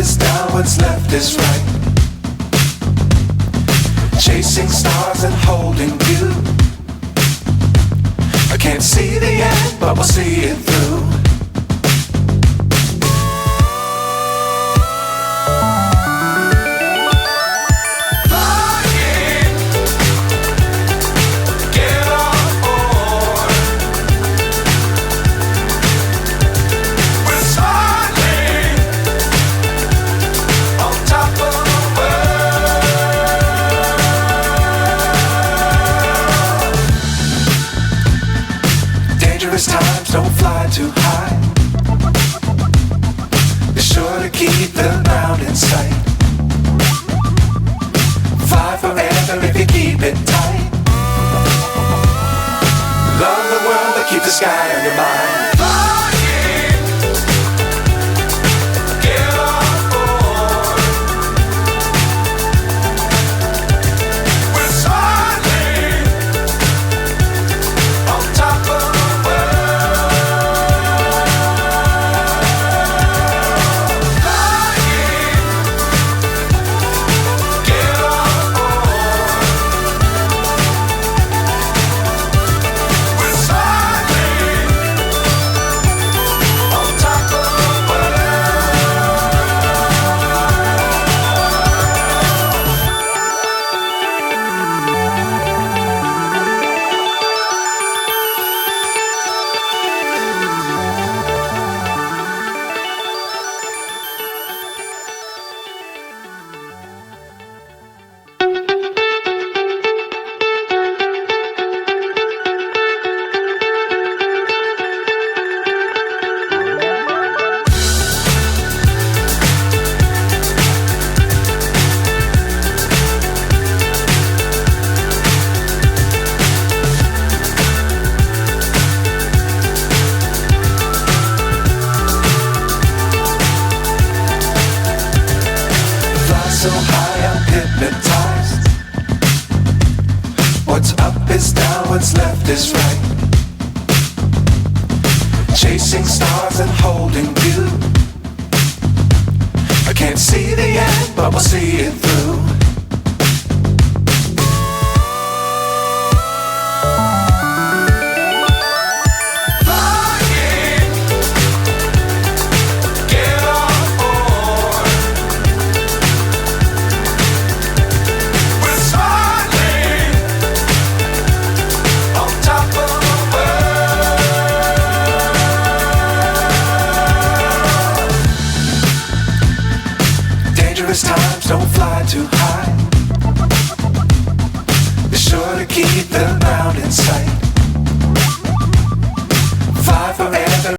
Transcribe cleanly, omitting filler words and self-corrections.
is down, what's left is right. Chasing stars and holding you. I can't see the end, but we'll see it through. Times don't fly too high. Be sure to keep the ground in sight. Fly forever if you keep it tight. Love the world but keep the sky on your mind. So high I'm hypnotized. What's up is down, what's left is right. Chasing stars and holding you. I can't see the end, but we'll see it through. Times don't fly too high. Be sure to keep the ground in sight.